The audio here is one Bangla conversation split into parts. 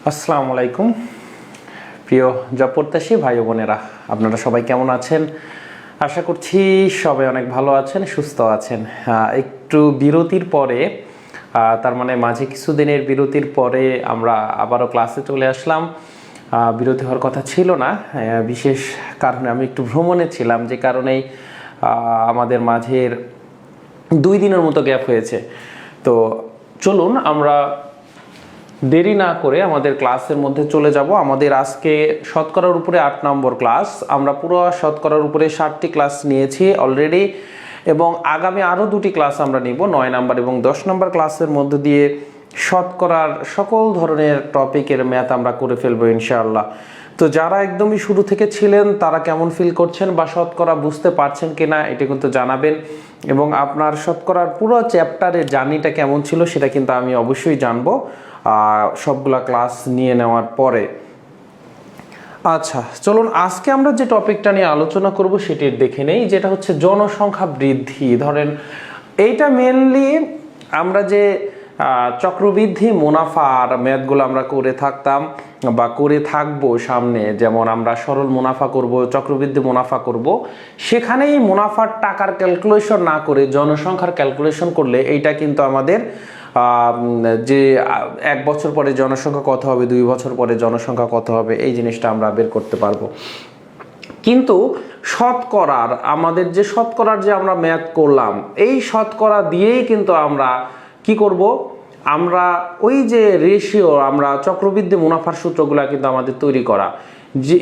আসসালামু আলাইকুম প্রিয় জব প্রত্যাশী ভাই ও বোনেরা, আপনারা সবাই কেমন আছেন? আশা করছি সবাই অনেক ভালো আছেন, সুস্থ আছেন। একটু বিরতির পরে, তার মানে মাঝে কিছুদিনের বিরতির পরে আমরা আবারও ক্লাসে চলে আসলাম। বিরতি হওয়ার কথা ছিল না, বিশেষ কারণে আমি একটু ভ্রমণে ছিলাম, যে কারণেই আমাদের মাঝের 2 দিনের মতো গ্যাপ হয়েছে। তো চলুন আমরা দেরি না করে আমাদের ক্লাসের মধ্যে চলে যাব। আমাদের আজকে শতকরার উপরে 8 নম্বর ক্লাস। আমরা পুরো শতকরার উপরে 60টি ক্লাস নিয়েছি অলরেডি, এবং আগামী আরও 2টি ক্লাস আমরা নিব 9 নম্বর এবং 10 নম্বর ক্লাসের মধ্যে দিয়ে শতকরার সকল ধরনের টপিকের ম্যাথ আমরা করে ফেলবো ইনশাআল্লাহ। তো যারা একদমই শুরু থেকে ছিলেন তারা কেমন ফিল করছেন বা শতকরা বুঝতে পারছেন কিনা এটা কিন্তু জানাবেন, এবং আপনার শতকরার পুরো চ্যাপ্টারের জার্নিটা কেমন ছিল সেটা কিন্তু আমি অবশ্যই জানবো সবগুলা ক্লাস নিয়ে নেওয়ার পরে। আচ্ছা চলুন আজকে আমরা যে টপিকটা নিয়ে আলোচনা করব সেটি দেখে নেই, যেটা হচ্ছে জনসংখ্যা বৃদ্ধি। ধরেন এইটা মেনলি আমরা যে চক্রবৃদ্ধি মুনাফার ম্যাথগুলো আমরা করে থাকতাম বা করে থাকবো সামনে, যেমন আমরা সরল মুনাফা করব, চক্রবৃদ্ধি মুনাফা করব, সেখানেই মুনাফার টাকার ক্যালকুলেশন না করে জনসংখ্যার ক্যালকুলেশন করলে এইটা কিন্তু আমাদের যে 1 বছর পরে জনসংখ্যা কত হবে, 2 বছর পরে জনসংখ্যা কত হবে, এই জিনিসটা আমরা বের করতে পারবো। কিন্তু শতকরার আমাদের যে শতকরার যে আমরা ম্যাথ করলাম, এই শতকরা দিয়েই কিন্তু আমরা কি করব, আমরা ওই যে রেশিও, আমরা চক্রবৃদ্ধি মুনাফার সূত্রগুলো কিন্তু আমাদের তৈরি করা,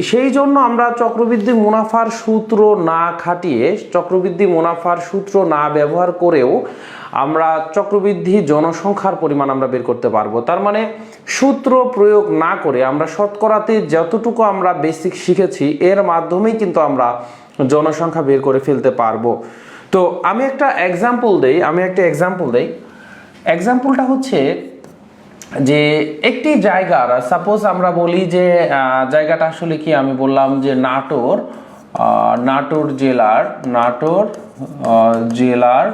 সেই জন্য আমরা চক্রবৃদ্ধি মুনাফার সূত্র না খাটিয়ে, চক্রবৃদ্ধি মুনাফার সূত্র না ব্যবহার করেও আমরা চক্রবৃদ্ধি জনসংখ্যার পরিমাণ আমরা বের করতে পারবো। তার মানে সূত্র প্রয়োগ না করে আমরা শতকরাতে যতটুকু আমরা বেসিক শিখেছি এর মাধ্যমেই কিন্তু আমরা জনসংখ্যা বের করে ফেলতে পারবো। তো আমি একটা এক্সাম্পল দেই, এক্সাম্পলটা হচ্ছে যে একটি জায়গার, সাপোজ আমরা বলি যে জায়গাটা আসলে কি, আমি বললাম যে নাটোর জেলার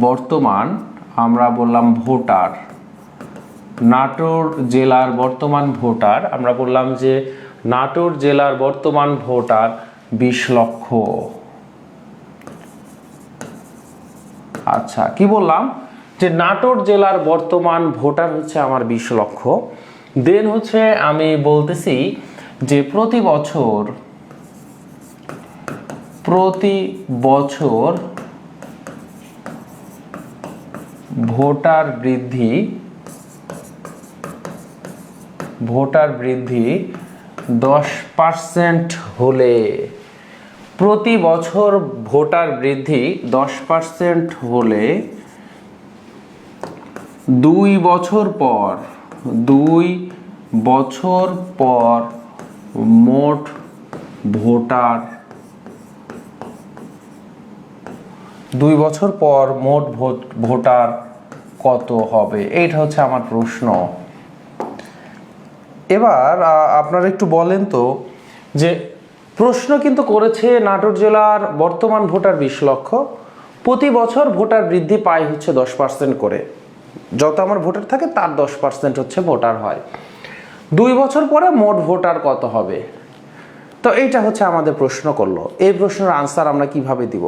বর্তমান আমরা বললাম ভোটার, নাটোর জেলার বর্তমান ভোটার, আমরা বললাম যে নাটোর জেলার বর্তমান ভোটার 20 লক্ষ। আচ্ছা কি বললাম, যে নাটোর জেলার বর্তমান ভোটার হচ্ছে আমার 20 লক্ষ। দেন হচ্ছে আমি বলতেছি যে প্রতি বছর ভোটার বৃদ্ধি 10% হলে, প্রতি বছর ভোটার বৃদ্ধি 10% হলে 2 বছর পর মোট ভোটার 2 বছর পর মোট ভোটার কত হবে? এইটা হচ্ছে আমার প্রশ্ন। এবার আপনারা একটু বলেন তো, যে প্রশ্ন কিন্তু করেছে নাটোর জেলার বর্তমান ভোটার 20 লক্ষ, প্রতি বছর ভোটার বৃদ্ধি পায় হচ্ছে 10% করে, যত আমার ভোটার থাকে তার 10% হচ্ছে ভোটার হয়। 2 বছর পরে মোট ভোটার কত হবে? তো এইটা হচ্ছে আমাদের প্রশ্ন করলো। এই প্রশ্নের আনসার আমরা কিভাবে দিব?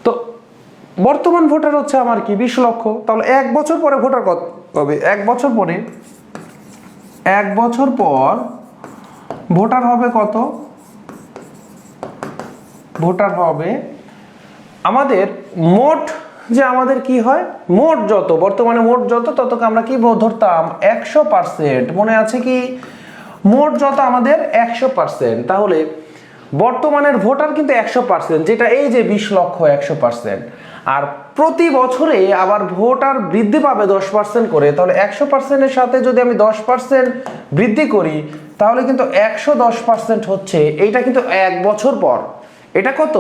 তো বর্তমান ভোটার হচ্ছে আমার কি 20 লক্ষ, তাহলে 1 বছর পরে ভোটার কত হবে? 1 বছর পর ভোটার হবে কত? ভোটার হবে আমাদের মোট, যে আমাদের কি হয়, মোট যত বর্তমানে মোট যত, ততকে আমরা কি ধরতাম 100%। মনে আছে কি, মোট যত আমাদের 100%। তাহলে বর্তমানের ভোটার কিন্তু 100%, যেটা এই যে 20 লক্ষ 100%। আর প্রতি বছরে আবার ভোটার বৃদ্ধি পাবে 10% করে, তাহলে 100%-এর সাথে যদি আমি 10% বৃদ্ধি করি তাহলে কিন্তু 110% হচ্ছে। এইটা কিন্তু 1 বছর পর। এটা কত?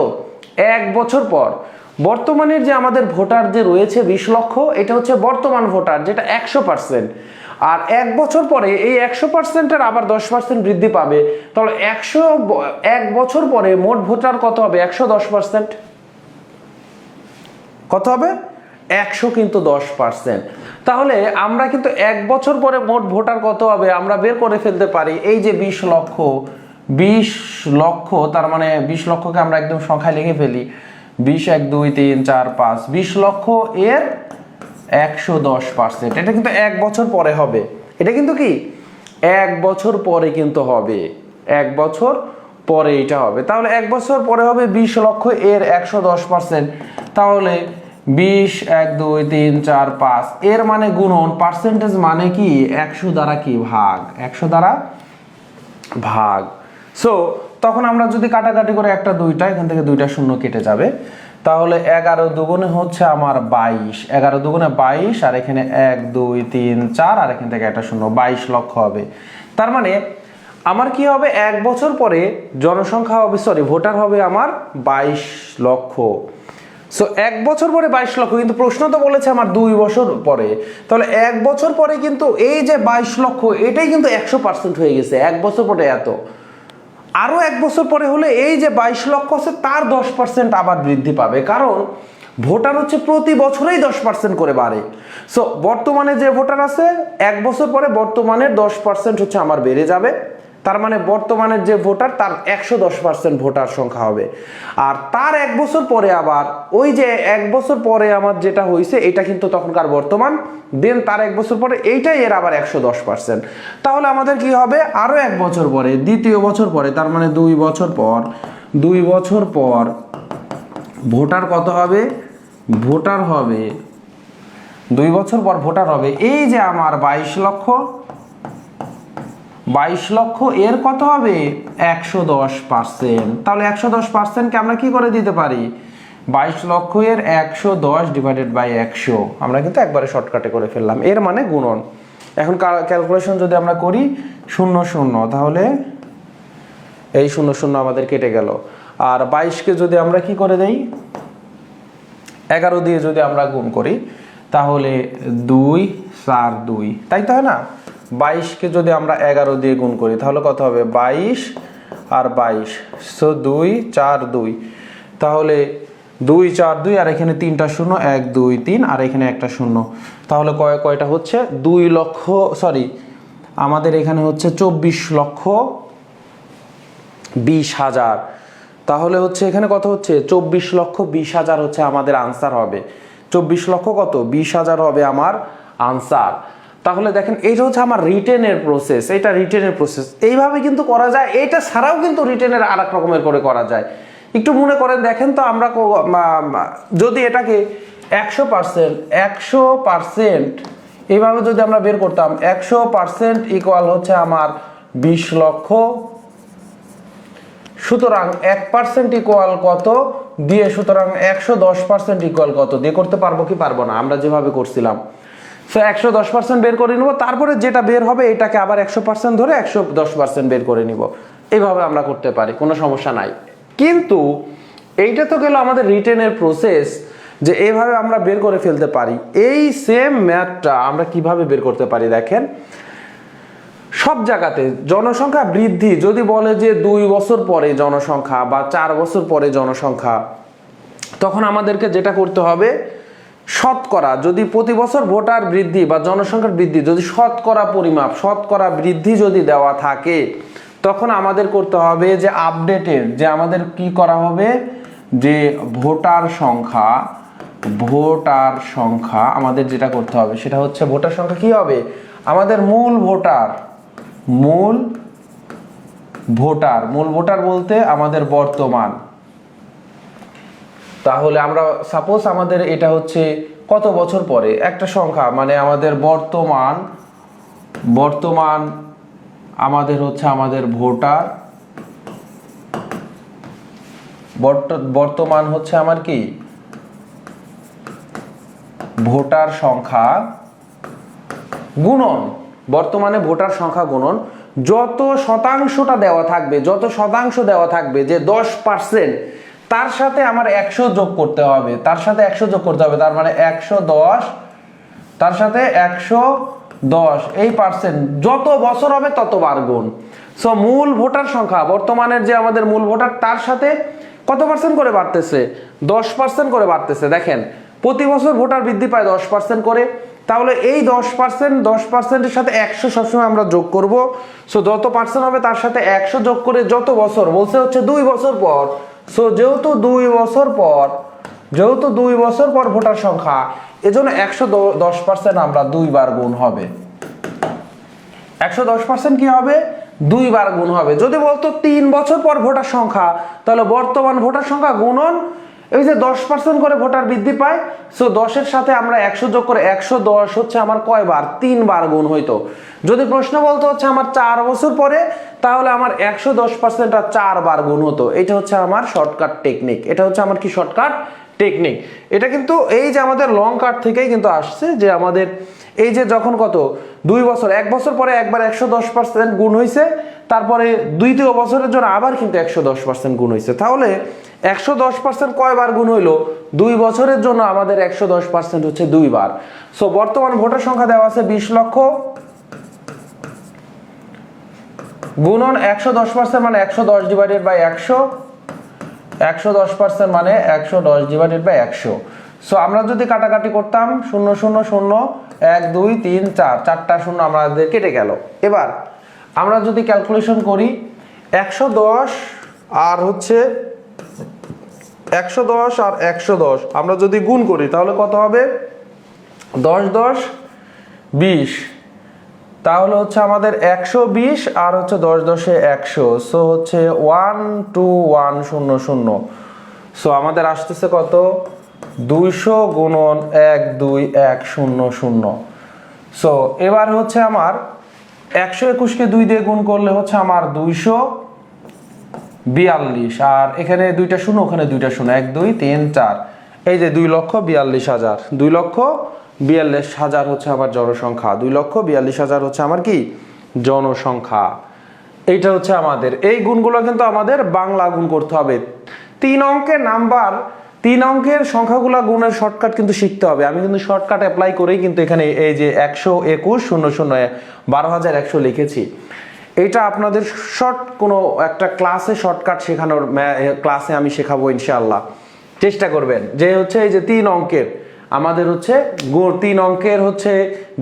1 বছর পর। বর্তমানের যে আমাদের ভোটার যে রয়েছে 20 লক্ষ, এটা হচ্ছে বর্তমান ভোটার, যেটা 100%। আর 1 বছর পরে এই 100%-এর আবার 10% বৃদ্ধি পাবে, তাহলে 1 বছর পরে মোট ভোটার কত হবে? 110%। কত হবে? 100 কিন্তু 10%। তাহলে আমরা কিন্তু 1 বছর পরে মোট ভোটার কত হবে আমরা বের করে ফেলতে পারি। এই যে 20 লক্ষ, 20 লক্ষ, তার মানে 20 লক্ষকে আমরা একদম সংখ্যায় লিখে ফেলি, 20 1 2 3 4 5, 20 লক্ষ এর 110%। এটা কিন্তু 1 বছর পরে হবে। এটা কিন্তু কি 1 বছর পরে কিন্তু হবে, 1 বছর পরে এটা হবে। তাহলে 1 বছর পরে হবে 20 লক্ষ এর 110%। তাহলে 20 1 2 3 4 5 এর মানে গুণন, পার্সেন্টেজ মানে কি 100 দ্বারা কি ভাগ, 100 দ্বারা ভাগ। সো তখন আমরা যদি কাটাকাটি করে একটা দুইটা, এখান থেকে দুইটা শূন্য কেটে যাবে। তাহলে 11 দুগুণে হচ্ছে আমার 22, 11 দুগুণে 22, আর এখানে 1 2 3 4, আর এখান থেকে একটা শূন্য, 22 লক্ষ হবে। তার মানে আমার কি হবে 1 বছর পরে জনসংখ্যা হবে, সরি ভোটার হবে আমার 22 লক্ষ। সো 1 বছর পরে 22 লক্ষ, কিন্তু প্রশ্ন তো বলেছে আমার 2 বছর পরে। তাহলে 1 বছর পরে কিন্তু এই যে 22 লক্ষ এটাই কিন্তু 100% হয়ে গেছে 1 বছর পরে এত। আরো 1 বছর পরে হলে এই যে 22 লক্ষ আছে তার 10% আবার বৃদ্ধি পাবে, কারণ ভোটার হচ্ছে প্রতি বছরেই 10% করে বাড়ে। সো বর্তমানে যে ভোটার আছে 1 বছর পরে বর্তমানের 10% হচ্ছে আমার বেড়ে যাবে। তার মানে বর্তমানের যে ভোটার তার 110% ভোটার সংখ্যা হবে। আর তার 1 বছর পরে আবার ওই যে 1 বছর পরে আমার যেটা হয়েছে এটা কিন্তু তখনকার বর্তমান, দেন তার 1 বছর পরে এইটাই এর আবার 110%। তাহলে আমাদের কি হবে আরো 1 বছর পরে, দ্বিতীয় বছর পরে, তার মানে 2 বছর পর, 2 বছর পর ভোটার কত হবে, ভোটার হবে 2 বছর পর ভোটার হবে এই যে আমার 22 লক্ষ, 22 লক্ষ এর কত হবে 110%। তাহলে 110%কে আমরা কি করে দিতে পারি, 22 লক্ষ এর 110 ডিভাইডেড বাই 100, আমরা কিন্তু একবারে শর্টকাটে করে ফেললাম, এর মানে গুণন। এখন ক্যালকুলেশন যদি আমরা করি 0 0, তাহলে এই 0 0 আমাদের কেটে গেল। আর 22কে যদি আমরা কি করে দেই 11 দিয়ে যদি আমরা গুণ করি তাহলে 2 4 2, তাই তো হয় না। 22কে যদি আমরা 11 দিয়ে গুণ করি তাহলে কত হবে 22 আর 22, সো 2 4 2, তাহলে 2 4 2, আর এখানে 3টা শূন্য, 1 2 3, আর এখানে একটা শূন্য। তাহলে কয়টা হচ্ছে 2 লক্ষ, সরি আমাদের এখানে হচ্ছে 24 লক্ষ 20 হাজার। তাহলে হচ্ছে এখানে কত হচ্ছে 24 লক্ষ 20 হাজার হচ্ছে আমাদের আনসার হবে। 24 লক্ষ কত 20 হাজার হবে আমার আনসার। তাহলে দেখেন এইটা হচ্ছে আমার রিটেনের প্রসেস, এটা রিটেনের প্রসেস, এইভাবে কিন্তু করা যায়। এটা ছাড়াও কিন্তু রিটেনের আর এক রকমের করে করা যায়। একটু মনে করেন দেখেন তো, আমরা যদি এটাকে 100% এইভাবে যদি আমরা বের করতাম, 100% ইকুয়াল হচ্ছে আমার 20 লক্ষ, সুতরাং 1% ইকুয়াল কত দিয়ে, সুতরাং 110% ইকুয়াল কত দিয়ে করতে পারবো কি পারবো না, আমরা যেভাবে করছিলাম। সো 110% বের করে নিব, তারপরে যেটা বের হবে এটাকে আবার 100% ধরে 110% বের করে নিব। এইভাবে আমরা করতে পারি, কোনো সমস্যা নাই। কিন্তু এইটা তো গেল আমাদের রিটেনের প্রসেস, যে এইভাবে আমরা বের করে ফেলতে পারি। এই সেম ম্যাথটা আমরা কিভাবে বের করতে পারি দেখেন, সব জায়গাতে জনসংখ্যা বৃদ্ধি যদি বলে যে 2 বছর পরে জনসংখ্যা বা 4 বছর পরে জনসংখ্যা, তখন আমাদেরকে যেটা করতে হবে শতকরা, যদি প্রতি বছর ভোটার বৃদ্ধি বা জনসংখ্যার বৃদ্ধি যদি শতকরা পরিমাপ, শতকরা বৃদ্ধি যদি দেওয়া থাকে, তখন আমাদের করতে হবে যে আপডেটেড, যে আমাদের কি করা হবে যে ভোটার সংখ্যা আমাদের যেটা করতে হবে সেটা হচ্ছে ভোটার সংখ্যা কি হবে আমাদের মূল ভোটার বলতে আমাদের বর্তমান। তাহলে আমরা সাপোজ আমাদের এটা হচ্ছে কত বছর পরে একটা সংখ্যা, মানে আমাদের বর্তমান আমাদের হচ্ছে আমাদের বর্তমান হচ্ছে আমার কি ভোটার সংখ্যা গুণন, বর্তমানে ভোটার সংখ্যা গুণন যত শতাংশটা দেওয়া থাকবে, যত শতাংশ দেওয়া থাকবে যে 10%, তার সাথে আমার 100 যোগ করতে হবে, তার সাথে 100 যোগ করতে হবে, তার মানে 110, তার সাথে 110 এই পার্সেন্ট, যত বছর হবে ততবার গুণ। সো মূল ভোটার সংখ্যা বর্তমানের যে আমাদের মূল ভোটার, তার সাথে কত পার্সেন্ট করে বাড়তেছে 10% করে বাড়তেছে। দেখেন প্রতি বছর ভোটার বৃদ্ধি পায় 10% করে, তাহলে এই 10%-10%-এর সাথে 100 সবসময় আমরা যোগ করব। সো যত পার্সেন্ট হবে তার সাথে 100 যোগ করে যত বছর, বলছে হচ্ছে 2 বছর পর। সো যেহেতু 2 বছর পর ভোটার সংখ্যা, এজন্য 110% আমরা 2 বার গুণ হবে। 110% কি হবে? 2 বার গুণ হবে। যদি বলতো 3 বছর পর ভোটার সংখ্যা, তাহলে বর্তমান ভোটার সংখ্যা গুণন এই যে 10% করে ভোটার বৃদ্ধি পায়, সো 10-এর সাথে আমরা 100 যোগ করে 110 হচ্ছে আমার কয় বার? 3 বার গুণ হইতো। যদি প্রশ্ন বলতো হচ্ছে আমার 4 বছর পরে, তাহলে আমার 110% আর 4 বার গুণ হতো। এটা হচ্ছে আমার শর্টকাট টেকনিক। এটা হচ্ছে আমার কি শর্টকাট টেকনিক। এটা কিন্তু এই যে আমাদের লং কাট থেকেই কিন্তু আসছে, যে আমাদের এই যে যখন কত 2 বছর, 1 বছর পরে একবার 110% গুণ হয়েছে, তারপরে দ্বিতীয় বছরের জন্য আবার কিন্তু 110% গুণ হয়েছে। তাহলে 110% কয়বার গুণ হইলো? 2 বছরের জন্য আমাদের 110% হচ্ছে 2 বার। সো বর্তমান ভোটার সংখ্যা দেওয়া আছে 20 লক্ষ, গুণন 110% মানে 110 ডিভাইডেড বাই 100, 110% মানে 110 ডিভাইডেড বাই 100। সো আমরা যদি কাটাকাটি করতাম 0 0 0 1 2 3 4, 4টা শূন্য আমাদের কেটে গেল। এবার আমরা যদি ক্যালকুলেশন করি 110 আর হচ্ছে 110 আর 110 আমরা যদি গুণ করি, তাহলে কত হবে? 10 10 20, তাহলে হচ্ছে আমাদের 120 আর হচ্ছে 10 10 100। সো হচ্ছে 12100। সো আমাদের আসতেছে কত? 200 গুণন 12100। সো এবার হচ্ছে আমার 121কে 2 দিয়ে গুণ করলে হচ্ছে আমার 242, আর এখানে 2টা শূন্য, ওখানে 2টা শূন্য, 1 2 3 4, এই যে 2,42,000, 2,42,000 হচ্ছে আমার জনসংখ্যা। 2,42,000 হচ্ছে আমার কি জনসংখ্যা। এইটা হচ্ছে আমাদের, এই গুণগুলো কিন্তু আমাদের বাংলা গুণ করতে হবে। 3 অঙ্কের নাম্বার, 3 অঙ্কের সংখ্যাগুলো গুণের শর্টকাট কিন্তু শিখতে হবে। আমি কিন্তু শর্টকাট অ্যাপ্লাই করেই কিন্তু এখানে এই যে 121 00 12,100 লিখেছি। এটা আপনাদের কোনো একটা ক্লাসে শর্টকাট শেখানোর ক্লাসে আমি শেখাবো ইনশাআল্লাহ। চেষ্টা করবেন যে হচ্ছে এই যে 3 অঙ্কের আমাদের হচ্ছে 3 অঙ্কের হচ্ছে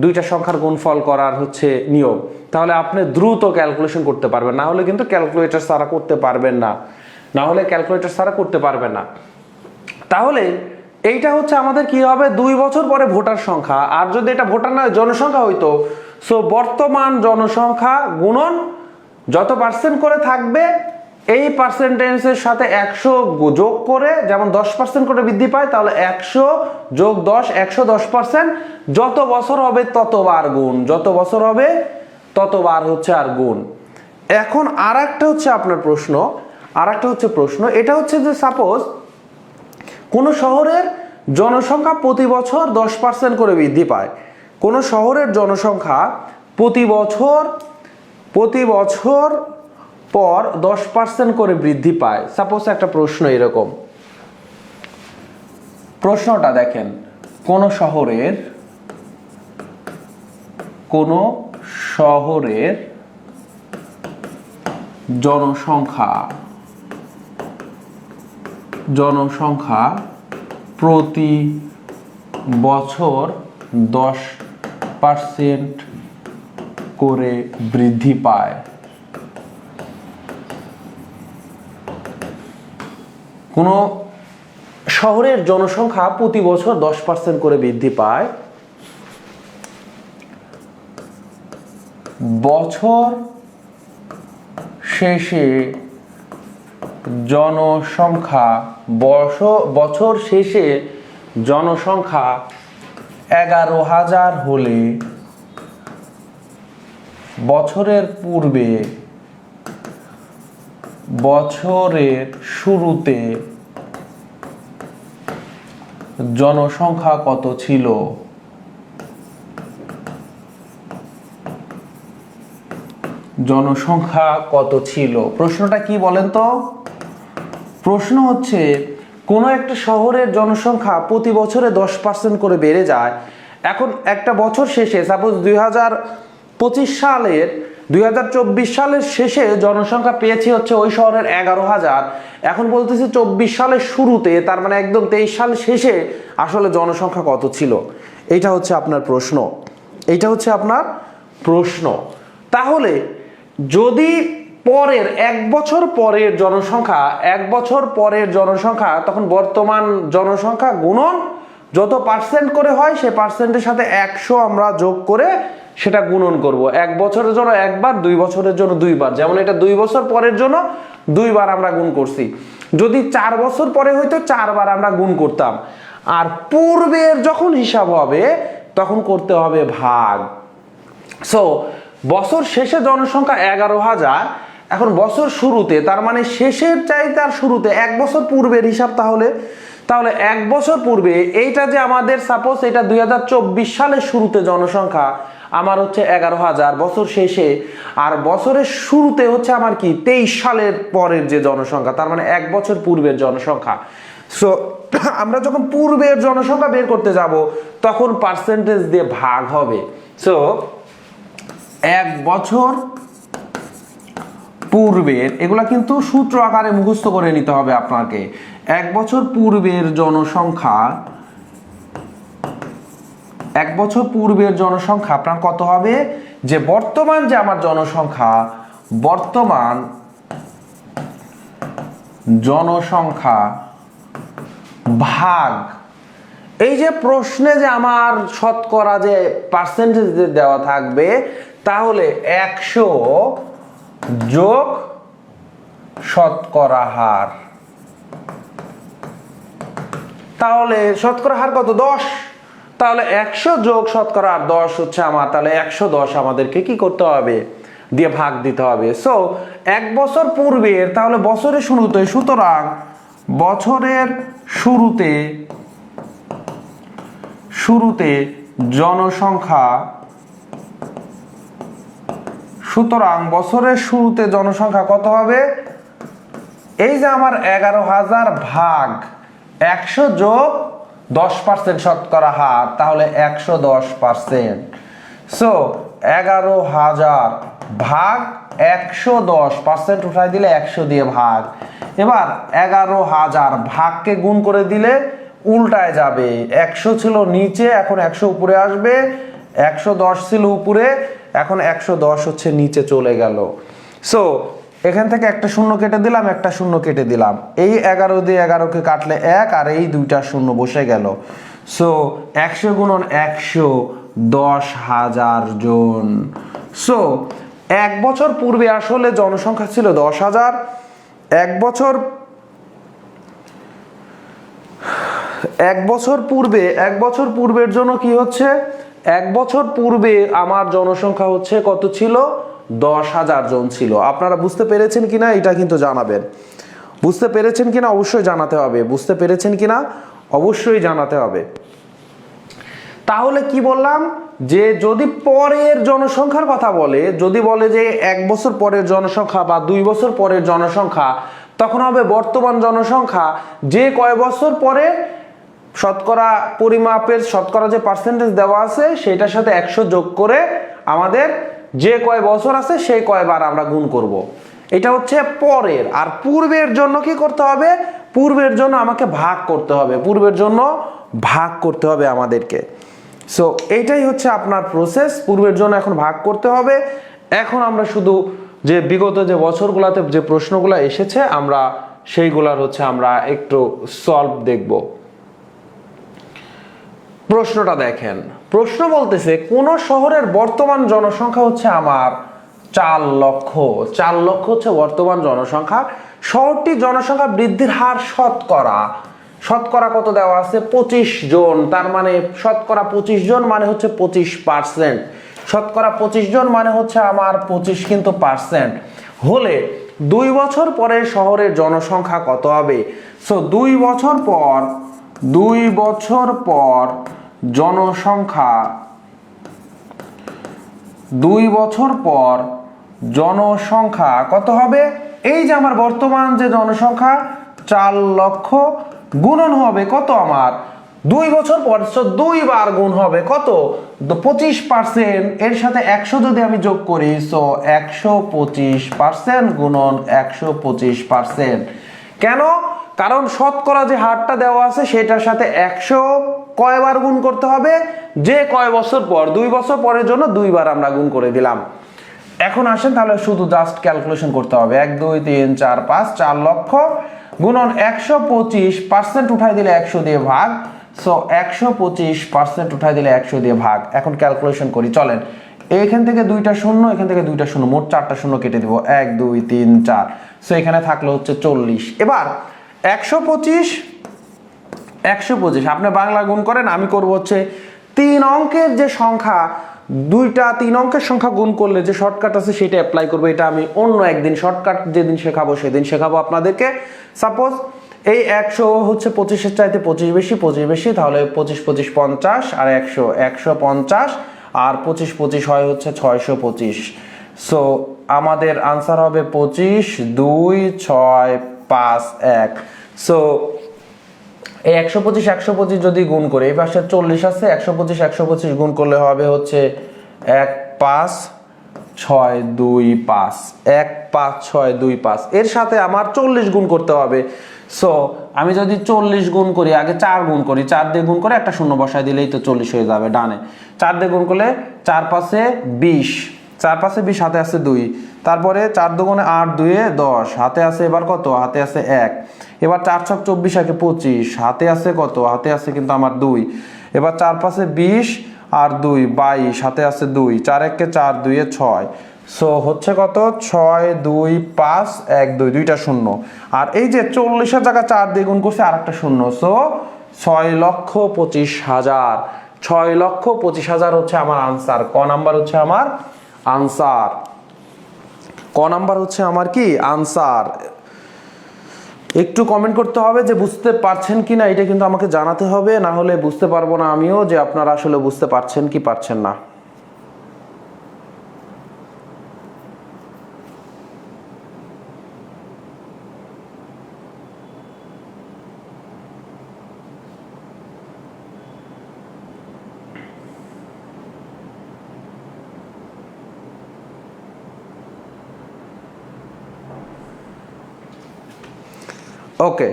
2টা সংখ্যার গুণফল করার হচ্ছে নিয়ম, তাহলে আপনি দ্রুত ক্যালকুলেশন করতে পারবেন। না হলে কিন্তু ক্যালকুলেটর ছাড়া করতে পারবেন না। তাহলে এইটা হচ্ছে আমাদের কি হবে? 2 বছর পরে ভোটার সংখ্যা। আর যদি এটা ভোটার নয় জনসংখ্যা হইতো, সো বর্তমান জনসংখ্যা গুণন যত পার্সেন্ট করে থাকবে, এই পার্সেন্টেজের সাথে 100 যোগ করে, যেমন 10% করে বৃদ্ধি পায়, তাহলে 100 যোগ 10 110%। যত বছর হবে ততবার গুণ, যত বছর হবে ততবার হচ্ছে আর গুণ। এখন আরেকটা হচ্ছে আপনার প্রশ্ন, এটা হচ্ছে যে সাপোজ কোন শহরের জনসংখ্যা প্রতি বছর 10% করে বৃদ্ধি পায়। কোন শহরের জনসংখ্যা প্রতি বছর পর 10% করে বৃদ্ধি পায়। সাপোজ একটা প্রশ্ন এরকম, প্রশ্নটা দেখেন, কোন শহরের জনসংখ্যা প্রতি বছর 10% করে বৃদ্ধি পায়। কোন শহরের জনসংখ্যা প্রতি বছর 10% করে বৃদ্ধি পায়, বছর শেষে জনসংখ্যা 11,000 হলে বছরের শুরুতে জনসংখ্যা কত ছিল? প্রশ্নটা কি বলেন তো? প্রশ্ন হচ্ছে কোন একটা শহরের জনসংখ্যা প্রতি বছরে 10% করে বেড়ে যায়। এখন একটা বছর শেষে, সাপোজ 2025 সালের 2024 সালের শেষে জনসংখ্যা পেয়েছি হচ্ছে ওই শহরের 11,000। এখন বলতেছি 24 সালের শুরুতে, তার মানে একদম 23 সাল শেষে আসলে জনসংখ্যা কত ছিল। এইটা হচ্ছে আপনার প্রশ্ন, এইটা হচ্ছে আপনার প্রশ্ন। তাহলে যদি পরের 1 বছর পরের জনসংখ্যা, 1 বছর পরের জনসংখ্যা, তখন বর্তমান জনসংখ্যা গুণন যত পার্সেন্ট করে হয় সে পার্সেন্টের সাথে 100 আমরা যোগ করে সেটা গুণন করব। 1 বছরের জন্য একবার, 2 বছরের জন্য 2 বার। যেমন এটা 2 বছর পরের জন্য 2 বার আমরা গুণ করছি। যদি 4 বছর পরে হইতো 4 বার আমরা গুণ করতাম। আর পূর্বের যখন হিসাব হবে তখন করতে হবে ভাগ। সো বছর শেষে জনসংখ্যা 11,000, এখন বছর শুরুতে, তার মানে শেষের চাইতে আর শুরুতে 1 বছর পূর্বের হিসাব। তাহলে 1 বছর পূর্বে এইটা যে আমাদের, সাপোজ এটা 2024 সালের শুরুতে জনসংখ্যা আমার হচ্ছে 11,000 বছর শেষে, আর বছরের শুরুতে হচ্ছে আমার কি 23 সালের পরের যে জনসংখ্যা, তার মানে 1 বছর পূর্বের জনসংখ্যা। সো আমরা যখন পূর্বের জনসংখ্যা বের করতে যাব তখন পার্সেন্টেজ দিয়ে ভাগ হবে। সো 1 বছর পূর্বের, এগুলা কিন্তু সূত্র আকারে মুখস্থ করে নিতে হবে আপনাকে। 1 বছর পূর্বের জনসংখ্যা, 1 বছর পূর্বের জনসংখ্যা আপনার কত হবে, যে বর্তমান যে আমার জনসংখ্যা, বর্তমান জনসংখ্যা ভাগ, এই যে প্রশ্নে যে আমার শতকরা যে পার্সেন্টেজ দেওয়া থাকবে, তাহলে 100 যোগ শতকরা হার, তাহলে শতকরা হার কত, 10। তাহলে 100 যোগ শতকরা 10 হচ্ছে আমার, তাহলে 110 আমাদেরকে কি করতে হবে, দিয়ে ভাগ দিতে হবে। সো 1 বছর পূর্বের, তাহলে বছরের শুরুতে, সুতরাং বছরের শুরুতে জনসংখ্যা, সুতরাং বছরের শুরুতে জনসংখ্যা কত হবে, এই যে আমার 11,000 ভাগ 100 যোগ 10% শতকরা হার, তাহলে 110%। সো 11,000 ভাগ 110%, উঠাই দিলে 100 দিয়ে ভাগ। এবার 11,000 ভাগকে গুণ করে দিলে উল্টায় যাবে, 100 ছিল নিচে, এখন 100 উপরে আসবে, 110 ছিল উপরে, এখন 110 হচ্ছে নিচে চলে গেল। সো এখান থেকে একটা শূন্য কেটে দিলাম, একটা শূন্য কেটে দিলাম, এই 11 দিয়ে 11কে কাটলে 1, আর এই দুইটা শূন্য বসে গেল। সো 100 গুণন 100, 10,000 জন। সো 1 বছর পূর্বে আসলে জনসংখ্যা ছিল 10,000। 1 বছর পূর্বের জন্য কি হচ্ছে, 1 বছর পূর্বে আমার জনসংখ্যা হচ্ছে কত ছিল, 10,000 জন ছিল। আপনারা বুঝতে পেরেছেন কিনা এটা কিন্তু জানাবেন, বুঝতে পেরেছেন কিনা অবশ্যই জানাতে হবে, বুঝতে পেরেছেন কিনা অবশ্যই জানাতে হবে। তাহলে কি বললাম, যে যদি পরের জনসংখ্যার কথা বলে, যদি বলে যে 1 বছর পরের জনসংখ্যা বা 2 বছর পরের জনসংখ্যা, তখন হবে বর্তমান জনসংখ্যা যে কয় বছর পরে শতকরা পরিমাপের শতকরা যে পার্সেন্টেজ দেওয়া আছে সেটার সাথে 100 যোগ করে আমাদের যে কয় বছর আছে সেই কয়বার আমরা গুণ করব। এটা হচ্ছে পরের। আর পূর্বের জন্য কি করতে হবে, পূর্বের জন্য আমাকে ভাগ করতে হবে, পূর্বের জন্য ভাগ করতে হবে আমাদেরকে। সো এইটাই হচ্ছে আপনার প্রসেস, পূর্বের জন্য এখন ভাগ করতে হবে। এখন আমরা শুধু যে বিগত যে বছরগুলোতে যে প্রশ্নগুলো এসেছে আমরা সেইগুলার হচ্ছে আমরা একটু সলভ দেখব। প্রশ্নটা দেখেন, প্রশ্ন বলতেছে কোন শহরের বর্তমান জনসংখ্যা হচ্ছে আমার 4 লক্ষ। 4 লক্ষ হচ্ছে বর্তমান জনসংখ্যা। শহরটি জনসংখ্যা বৃদ্ধির হার শতকরা কত দেওয়া আছে, 25 জন। তার মানে শতকরা 25 জন মানে হচ্ছে 25%। শতকরা 25 জন মানে হচ্ছে আমার 25 কিন্তু পার্সেন্ট হলে 2 বছর পরে শহরের জনসংখ্যা কত হবে। সো 2 বছর পর জনসংখ্যা, 2 বছর পর জনসংখ্যা কত হবে, এই যে আমার বর্তমান যে জনসংখ্যা 4 লক্ষ গুণন হবে কত আমার 2 বছর পর, সো 2 বার গুণ হবে কত? 25%, এর সাথে 100 যদি আমি যোগ করি, সো 125% গুণন 125%। কেন? কারণ শতকরা যে হারটা দেওয়া আছে সেটার সাথে 100 কয়বার গুণ করতে হবে? যে কয় বছর পর, 2 বছর পরের জন্য 2 বার আমরা গুণ করে দিলাম। এখন আসেন তাহলে শুধু জাস্ট ক্যালকুলেশন করতে হবে। 1 2 3 4 5, 4 লক্ষ গুণন 125% উঠাই দিলে 100 দিয়ে ভাগ, সো 125% উঠাই দিলে 100 দিয়ে ভাগ। এখন ক্যালকুলেশন করি, চলেন। এখান থেকে 2টা শূন্য, এখান থেকে 2টা শূন্য, মোট 4টা শূন্য কেটে দেব। 1 2 3 4, সো এখানে থাকলো হচ্ছে 40। এবার 125 আপনি বাংলা গুণ করেন, আমি করব হচ্ছে 3 অঙ্কের যে সংখ্যা, 2টা 3 অঙ্কের সংখ্যা গুণ করলে যে শর্টকাট আছে সেটা অ্যাপ্লাই করবো। এটা আমি অন্য একদিন শর্টকাট যেদিন শেখাবো সেদিন শেখাবো আপনাদেরকে। সাপোজ এই 100 হচ্ছে 25-এর চাইতে 25 বেশি, 25 বেশি, তাহলে 25 25 50, আর 100 150, আর 25 25 হয় হচ্ছে 625। সো আমাদের আনসার হবে 25 2 6 5 1। সো এই 125 যদি গুণ করে, এই পাশে 40 আছে, 125 গুণ করলে হবে হচ্ছে 1 5 6 2 5, 1 5 6 2 5। এর সাথে আমার 40 গুণ করতে হবে। সো আমি যদি 40 গুণ করি, আগে 4 গুণ করি, 4 দিয়ে গুণ করে একটা শূন্য বসায় দিলেই তো 40 হয়ে যাবে ডানে। 4 দিয়ে গুণ করলে 4 5 20, 4 5 20, হাতে আছে 2, তারপরে 4 দুগুণে 8 2 10, হাতে আছে এবার কত? হাতে আছে 1। এবার 4 6 24, আগে 25, হাতে আছে কত? হাতে আছে কিন্তু আমার 2। এবার 4 5 20 আর 2 22, হাতে আছে 2, 4 1 4 2 6। সো হচ্ছে কত? 6 2 5 1 2, 2টা শূন্য। আর এই যে 40-এর জায়গা 4 দিয়ে গুণ করছে আর একটা শূন্য, সো 6,25,000। 6,25,000 হচ্ছে আমার আনসার। ক নাম্বার হচ্ছে আমার আনসার। ক নাম্বার হচ্ছে আমার কি আনসার। একটু কমেন্ট করতে হবে যে বুঝতে পারছেন কিনা, এটা কিন্তু আমাকে জানাতে হবে, না হলে বুঝতে পারবো না আমিও যে আপনারা আসলে বুঝতে পারছেন কি পারছেন না। ওকে,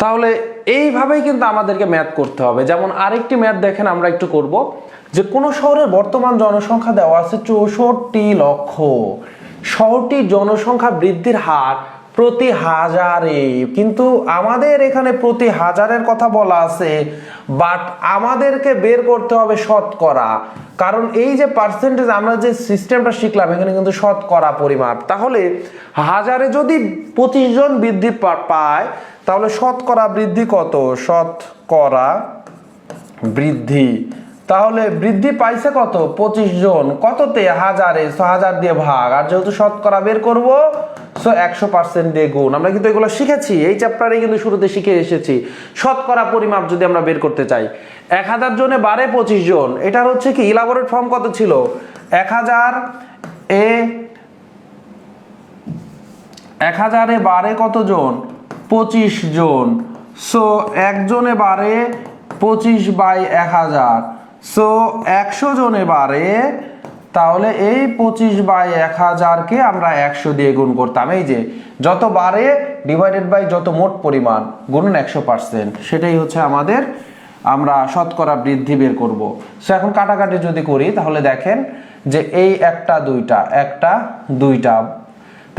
তাহলে এইভাবেই কিন্তু আমাদেরকে ম্যাথ করতে হবে। যেমন আরেকটি ম্যাথ দেখেন, আমরা একটু করব যে কোন শহরের বর্তমান জনসংখ্যা দেওয়া আছে 64 লক্ষ। শহরটির জনসংখ্যা বৃদ্ধির হার প্রতি হাজারে, কিন্তু আমাদের এখানে প্রতি হাজারের কথা বলা আছে, বাট আমাদেরকে বের করতে হবে শতকরা। কারণ এই যে পার্সেন্টেজ আমরা যে সিস্টেমটা শিখলাম, এখানে কিন্তু শতকরা পরিমাপ। তাহলে হাজারে যদি 25 জন বৃদ্ধি পায়, তাহলে শতকরা বৃদ্ধি কত? শতকরা বৃদ্ধি, তাহলে বৃদ্ধি পাইছে কত? 25 জন। কততে? হাজারে, 1000 দিয়ে ভাগ। আর যেহেতু শতকরা বের করব, সো 100% দিয়ে গুণ। আমরা কিন্তু এগুলো শিখেছি, এই চ্যাপ্টারে কিন্তু শুরুতে শিখে এসেছি। শতকরা পরিমাপ যদি আমরা বের করতে চাই, 1000 জনে বাড়ে 25 জন, এটার হচ্ছে কি ইলাবোরেট ফর্ম কত ছিল? 1000 বাড়ে কত জন? 25 জন। সো একজনে বাড়ে 25/1000, সো 100 জনে বাড়ে, তাহলে এই 25/1000-কে আমরা 100 দিয়ে গুণ করতাম। এই যে যত বাড়ে ডিভাইডেড বাই যত মোট পরিমাণ গুণন 100%, সেটাই হচ্ছে আমাদের, আমরা শতকরা বৃদ্ধি বের করব। সো এখন কাটাকাটি যদি করি, তাহলে দেখেন যে এই একটা দুইটা,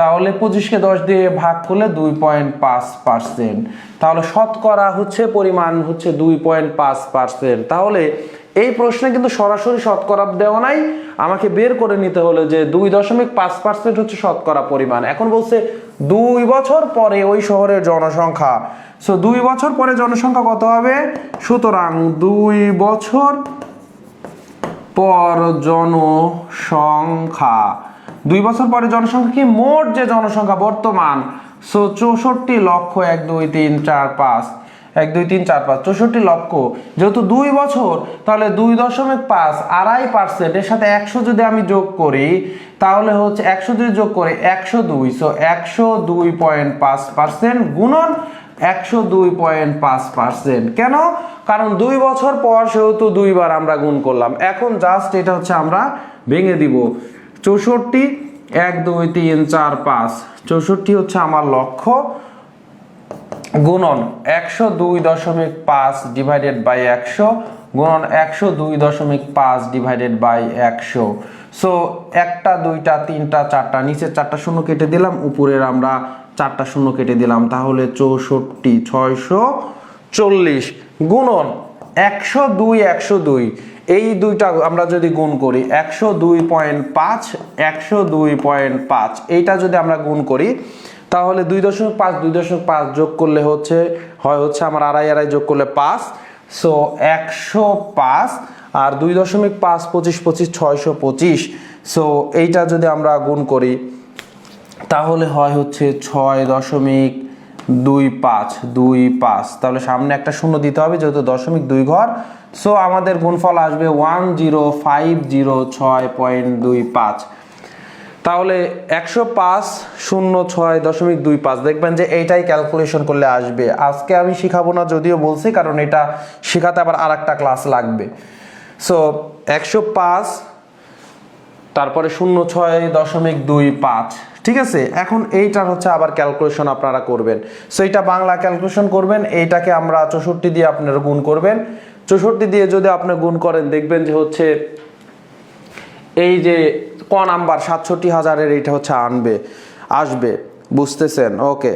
তাহলে 25-কে 10 দিয়ে ভাগ করলে 2.5%, তাহলে শতকরা হচ্ছে পরিমাণ হচ্ছে 2.5%। তাহলে এই প্রশ্নে কিন্তু সরাসরি শতকরা দেওয়া নাই, আমাকে বের করে নিতে হলো যে 2.5% হচ্ছে শতকরা পরিমাণ। এখন বলছে 2 বছর পরে ওই শহরের জনসংখ্যা। সো 2 বছর পরে জনসংখ্যা কত হবে? সুতরাং 2 বছর পর জনসংখ্যা, 2 বছর পরে জনসংখ্যা কি? মোট যে জনসংখ্যা বর্তমান, সো 64 লক্ষ। 1 2 3 4 5, 1 2 3 4 5, 64 লক্ষ। যেহেতু 2 বছর, তাহলে 2.5 2.5%, এর সাথে 100 যদি আমি যোগ করি, তাহলে হচ্ছে 100 যদি যোগ করে 102, সো 102.5% গুণন 102.5%। কেন? কারণ 2 বছর পর সেহেতু 2 বার আমরা গুণ করলাম। এখন জাস্ট এটা হচ্ছে আমরা ভেঙে দিব। 64 1 2 3 4 5, 64 হচ্ছে আমার লক্ষ্য, গুণন 102.5 ডিভাইডেড বাই 100 গুণন 102.5 ডিভাইডেড বাই 100। সো একটা দুইটা তিনটা চারটা, নিচের চারটা শূন্য কেটে দিলাম, উপরের আমরা চারটা শূন্য কেটে দিলাম, তাহলে 64 640 গুণন 102 এই দুইটা আমরা যদি গুণ করি 102.5 102.5 এইটা যদি আমরা গুণ করি তাহলে 2.5 যোগ করলে হচ্ছে আমার আড়াই যোগ করলে 5, সো 105 আর 2.5 25 25 625। সো এইটা যদি আমরা গুণ করি তাহলে হচ্ছে 6.25, তাহলে সামনে একটা শূন্য দিতে হবে যেহেতু 2 ঘর। সো আমাদের গুণফল আসবে 10506.25। তাহলে 10506.25 দেখবেন যে এইটাই ক্যালকুলেশন করলে আসবে। আজকে আমি শিখাবো না যদিও বলছি, কারণ এটা শেখাতে আবার আরেকটা ক্লাস লাগবে। সো 105 তারপরে 06.25, ঠিক আছে। এখন এইটার হচ্ছে আবার ক্যালকুলেশন আপনারা করবেন। সো এটা বাংলা ক্যালকুলেশন করবেন, এইটাকে আমরা 64 দিয়ে আপনারা গুণ করবেন। 64 দিয়ে যদি আপনি গুণ করেন দেখবেন যে হচ্ছে এই যে ক নাম্বার 67,000-এর এইটা হচ্ছে আসবে, বুঝতেছেন? ওকে,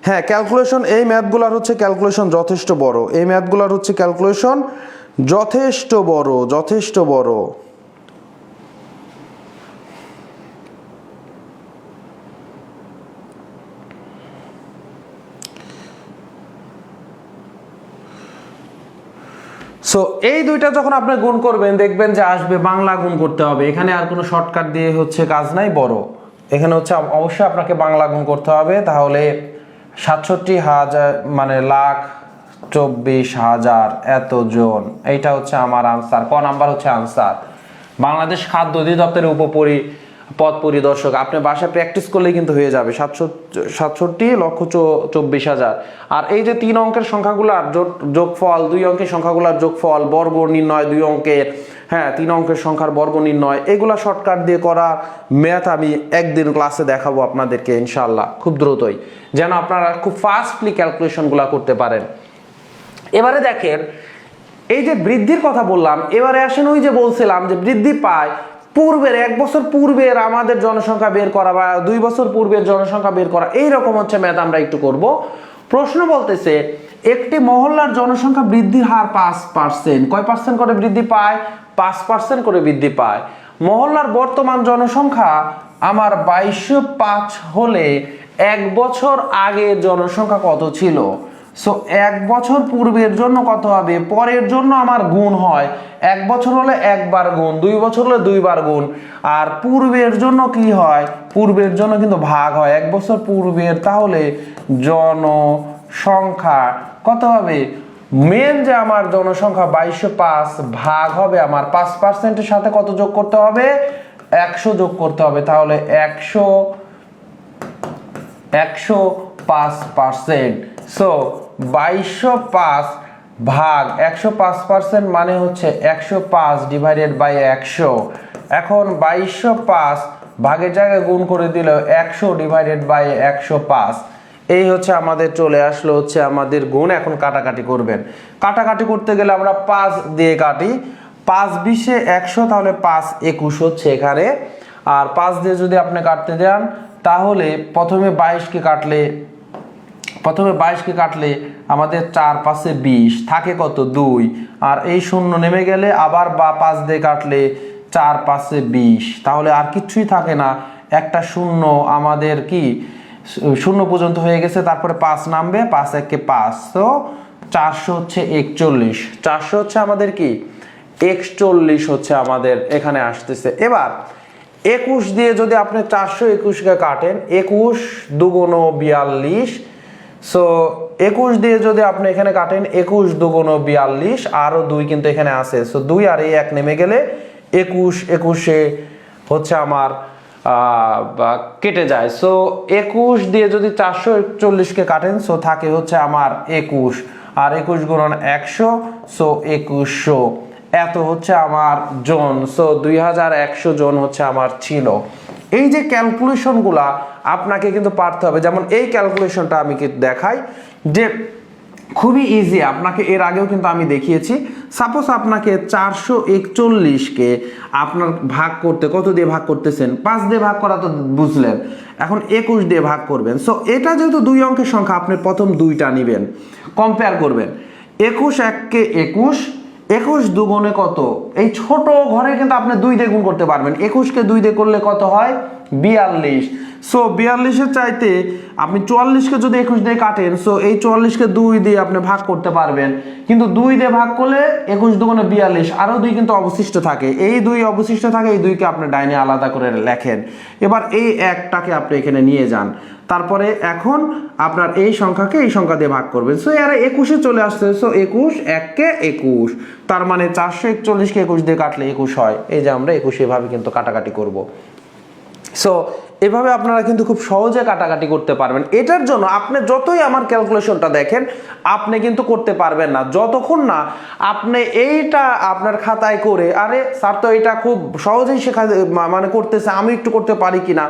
হ্যাঁ, ক্যালকুলেশন এই ম্যাথগুলার হচ্ছে ক্যালকুলেশন যথেষ্ট বড়, এই ম্যাথগুলার হচ্ছে ক্যালকুলেশন যথেষ্ট বড়। সো এই দুইটা যখন আপনি গুণ করবেন দেখবেন যে আসবে, বাংলা গুণ করতে হবে, এখানে আর কোনো শর্টকাট দিয়ে হচ্ছে কাজ নাই বড়, এখানে হচ্ছে অবশ্যই আপনাকে বাংলা গুণ করতে হবে। তাহলে 67,000 মানে 1,24,000 এতজন, এইটা হচ্ছে আমার আনসার। ক নাম্বার হচ্ছে আনসার। বাংলাদেশ খাদ্য অধিদপ্তরের পদ পরিদর্শক, আপনি বাসায় প্র্যাকটিস করলেই কিন্তু হয়ে যাবে। 67,24,000। আর এই যে 3 অঙ্কের সংখ্যাগুলোর যোগফল, 2 অঙ্কের সংখ্যাগুলোর যোগফল, বর্গ নির্ণয় 2 অঙ্কের, হ্যাঁ 3 অঙ্কের সংখ্যার বর্গ নির্ণয়, এগুলা শর্টকাট দিয়ে করা ম্যাথ আমি একদিন ক্লাসে দেখাবো আপনাদেরকে ইনশাআল্লাহ, খুব দ্রুতই, যেন আপনারা খুব ফাস্টলি ক্যালকুলেশনগুলো করতে পারেন। এবারে দেখেন এই যে বৃদ্ধির কথা বললাম, এবারে আসেন ওই যে বলছিলাম যে বৃদ্ধি পায় পূর্বের 1 বছর পূর্বের আমাদের জনসংখ্যা বের করা বা 2 বছর পূর্বের জনসংখ্যা বের করা, এইরকম হচ্ছে ম্যাথ আমরা একটু করব। প্রশ্ন বলতেছে একটি মহল্লার জনসংখ্যা বৃদ্ধির হার 5%, কয় পার্সেন্ট করে বৃদ্ধি পায়? 5% করে বৃদ্ধি পায়। মহল্লার বর্তমান জনসংখ্যা আমার 2205 হলে 1 বছর আগের জনসংখ্যা কত ছিল? সো 1 বছর পূর্বের জন্য কত হবে? পরের জন্য আমার গুণ হয়, 1 বছর হলে 1 বার গুণ, 2 বছর হলে 2 বার গুণ, আর পূর্বের জন্য কি হয়? পূর্বের জন্য কিন্তু ভাগ হয়, 1 বছর পূর্বের। তাহলে জনসংখ্যা কত হবে? মেন যে আমার জনসংখ্যা 2205 ভাগ হবে আমার 5%-এর সাথে কত যোগ করতে হবে? 100 যোগ করতে হবে। তাহলে 105%। সো 2205 ভাগ 105% মানে হচ্ছে 105 ডিভাইডেড বাই 100। এখন 2205 ভাগের জায়গায় গুণ করে দিলে 100 ডিভাইডেড বাই 105, এই হচ্ছে আমাদের চলে আসলো হচ্ছে আমাদের গুণ। এখন কাটাকাটি করবেন, কাটাকাটি করতে গেলে আমরা 5 দিয়ে কাটি, 5 20 100, তাহলে 5 21 হচ্ছে এখানে। আর 5 দিয়ে যদি আপনি কাটতে যান তাহলে প্রথমে 22কে কাটলে আমাদের 4 5 20 থাকে কত? 2। আর এই শূন্য নেমে গেলে আবার 5 দিয়ে কাটলে 4 5 20, তাহলে আর কিছুই থাকে না, একটা শূন্য আমাদের কি শূন্য পর্যন্ত হয়ে গেছে, তারপরে 5 নামবে, 5 1 5, তো 400 হচ্ছে 41, 400 হচ্ছে আমাদের কি 41 হচ্ছে আমাদের এখানে আসতেছে। এবার 21 দিয়ে যদি আপনি 421কে কাটেন, 21 2 42, সো 21 দিয়ে যদি আপনি এখানে কাটেন 21 2 42, আরো 2 কিন্তু এখানে আছে, সো 2 আর এই 1 নেমে গেলে 21 21 হচ্ছে আমার কেটে যায়। সো 21 দিয়ে যদি 441কে কাটেন সো থাকে হচ্ছে আমার 21, আর 21 গুণন 100 সো 2100, এত হচ্ছে আমার জন। সো 2100 জন হচ্ছে আমার ছিল। এই যে ক্যালকুলেশনগুলা আপনাকে কিন্তু পারতে হবে। যেমন এই ক্যালকুলেশনটা আমি কি দেখাই যে খুবই ইজি, আপনাকে এর আগেও কিন্তু আমি দেখিয়েছি। সাপোজ আপনাকে 441কে আপনার ভাগ করতে কত দিয়ে ভাগ করতেছেন, 5 দিয়ে ভাগ করা তো বুঝলেন, এখন 21 দিয়ে ভাগ করবেন। সো এটা যেহেতু 2 অঙ্কের সংখ্যা, আপনি প্রথম 2টা নেবেন, কম্পেয়ার করবেন। 21 1কে 21, 21 দুগুণে কত, এই ছোট ঘরে কিন্তু আপনি 2 দিয়ে গুণ করতে পারবেন। 21কে 2 দিয়ে করলে কত হয়, 42। সো 42-এর চাইতে আপনি 44কে যদি 21 দিয়ে কাটেন সো এই 44কে 2 দিয়ে আপনি ভাগ করতে পারবেন, কিন্তু 2 দিয়ে ভাগ করলে 21 দুগুণে 42, আরও 2 কিন্তু অবশিষ্ট থাকে। এই 2 অবশিষ্ট থাকে, এই 2কে আপনি ডাইনে আলাদা করে লেখেন। এবার এই 1টাকে আপনি এখানে নিয়ে যান, তারপরে এখন আপনার এই সংখ্যাকে এই সংখ্যা দিয়ে ভাগ করবেন। সো এর 21-এ চলে আসছে। সো 21 1কে 21, তার মানে 441কে 21 দিয়ে কাটলে 21 হয়। এই যে আমরা 21 এভাবে কিন্তু কাটাকাটি করব। সো এভাবে আপনারা কিন্তু খুব সহজে কাটাকাটি করতে পারবেন। এটার জন্য আপনি যতই আমার ক্যালকুলেশনটা দেখেন আপনি কিন্তু করতে পারবেন না যতক্ষণ না আপনি এইটা আপনার খাতায় করে, আরে স্যার তো এটা খুব সহজেই শেখা মানে করতেছে, আমি একটু করতে পারি কিনা।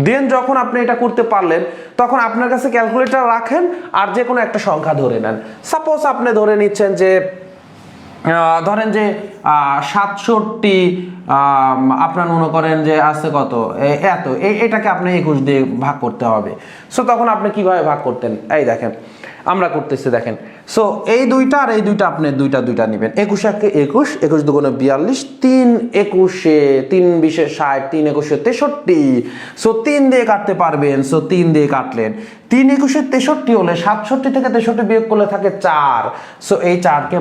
দেন যখন আপনি এটা করতে পারলেন তখন আপনার কাছে ক্যালকুলেটর রাখেন আর যে কোনো একটা সংখ্যা ধরে নেন। সাপোজ আপনি ধরে নিচ্ছেন যে ধরেন যে 67, আপনার মনে করেন যে আছে কত এত, এটাকে আপনি 21 দিয়ে ভাগ করতে হবে। সো তখন আপনি কিভাবে ভাগ করতেন, এই দেখেন আমরা করতেছি, দেখেন। সো এই 2টা আর এই 2টা আপনি 2টা নেবেন। 21 1কে 21, 21 দুগুণে 42, 3 21-এ 3 20-এ 60, 3 21-এ 63। সো 3 দিয়ে কাটতে পারবেন। সো 3 দিয়ে কাটলেন, 3 21-এ 63 হলে 67 থেকে 63 বিয়োগ করলে থাকে 4। সো এই 4কে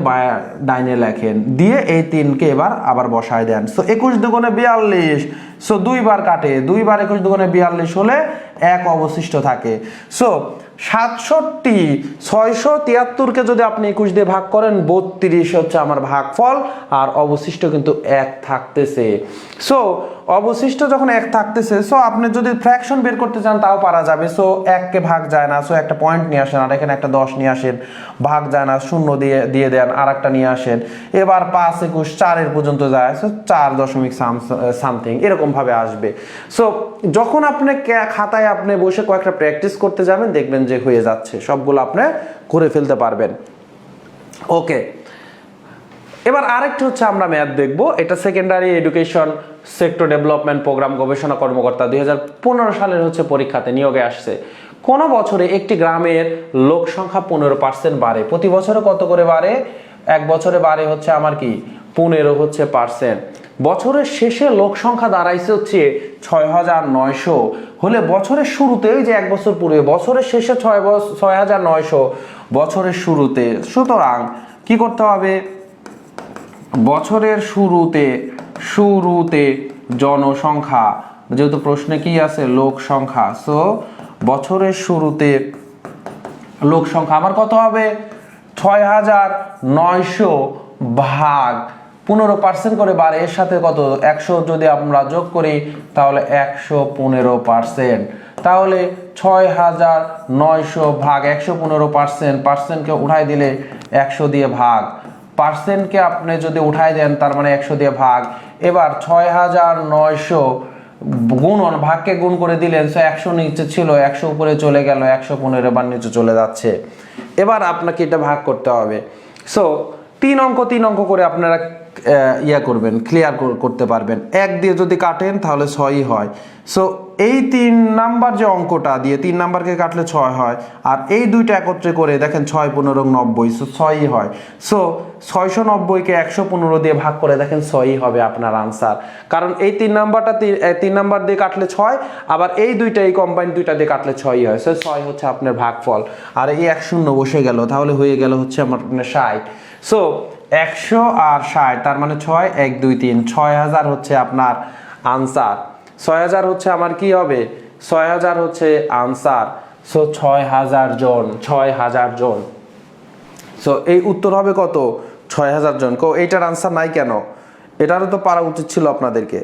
ডাইনে লেখেন, দিয়ে এই 3কে এবার আবার বসায় দেন। সো 21 দুগুণে 42, সো 2 বার কাটে, 2 বার 21 দুগুণে 42 হলে 1 অবশিষ্ট থাকে। সো 67 673কে যদি আপনি 21 দিয়ে ভাগ করেন 32 হচ্ছে আমার ভাগফল, আর অবশিষ্ট কিন্তু 1 থাকতেছে। সো অবশিষ্ট যখন 1 থাকতেছে, সো আপনি যদি ফ্র্যাকশন বের করতে চান তাও পারা যাবে। সো 1কে ভাগ যায় না, সো একটা পয়েন্ট নিয়ে আসেন, আর এখানে একটা 10 নিয়ে আসেন, ভাগ যায় না, 0 দিয়ে দেন, আর একটা নিয়ে আসেন। এবার 5 21 4 পর্যন্ত যায়, সো 4 দশমিক সামথিং এরকম ভাবে আসবে। সো যখন আপনি খাতায় আপনি বসে কয়েকটা প্র্যাকটিস করতে যাবেন দেখবেন যে হয়ে যাচ্ছে, সবগুলো আপনি করে ফেলতে পারবেন। ওকে, এবার আরেকটা হচ্ছে আমরা ম্যাথ দেখব। এটা secondary education sector development program গবেষণা কর্মকর্তা 2015 সালের হচ্ছে পরীক্ষাতে নিয়োগে আসছে। কোন বছরে একটি গ্রামের লোক সংখ্যা 15% বাড়ে? প্রতি বছরে কত করে বাড়ে? এক বছরে বাড়ে হচ্ছে আমার কি 15%। বছরের শেষে লোক সংখ্যা দাঁড়াইছে হচ্ছে 6900 হলে বছরের শুরুতে, ওই যে এক বছর পূর্বে, বছরের শেষে 6900 বছরের শুরুতে। সুতরাং কি করতে হবে, বছরের শুরুতে জনসংখ্যা, যেহেতু প্রশ্নে কি আছে লোক সংখ্যা, সো বছরের শুরুতে লোক সংখ্যা আমার কত হবে, 6900 ভাগ 15% করে বাড়ে, এর সাথে কত 100 যদি আমরা যোগ করি তাহলে 115%। তাহলে 6900 ভাগ 115%, পার্সেন্টকে উঠাই দিলে 100 দিয়ে ভাগ, পার্সেন্টকে আপনি যদি উঠাই দেন তার মানে 100 দিয়ে ভাগ। এবার 6900 গুণন, ভাগকে গুণ করে দিলেন, সো 100 নিচে ছিল 100 উপরে চলে গেল, 115 বার নিচে চলে যাচ্ছে। এবার আপনাকে এটা ভাগ করতে হবে। সো 3 অঙ্ক করে আপনারা করবেন, ক্লিয়ার করতে পারবেন। 1 দিয়ে যদি কাটেন তাহলে 6ই হয়। সো এই 3 নাম্বার যে অঙ্কটা দিয়ে 3 নাম্বারকে কাটলে 6 হয়, আর এই দুইটা একত্রে করে দেখেন 6 15 90, সো 6ই হয়। সো 690কে 115 দিয়ে ভাগ করে দেখেন 6ই হবে আপনার আনসার। কারণ এই 3 নাম্বারটা 3 নাম্বার দিয়ে কাটলে 6, আবার এই দুইটা এই কম্বাইন দুইটা দিয়ে কাটলে 6ই হয়। সো 6 হচ্ছে আপনার ভাগফল, আর এই 10 বসে গেল, তাহলে হয়ে গেল হচ্ছে আমার 60। সো 100 আর 60 তার মানে 6 1 2 3, 6000 হচ্ছে আপনার আনসার। 6000 হচ্ছে আমার কি হবে, 6000 হচ্ছে আনসার। সো 6000 জন। সো এই উত্তর হবে কত, 6000 জন। এইটার আনসার নাই কেন? এটারও তো পারা উচিত ছিল আপনাদেরকে।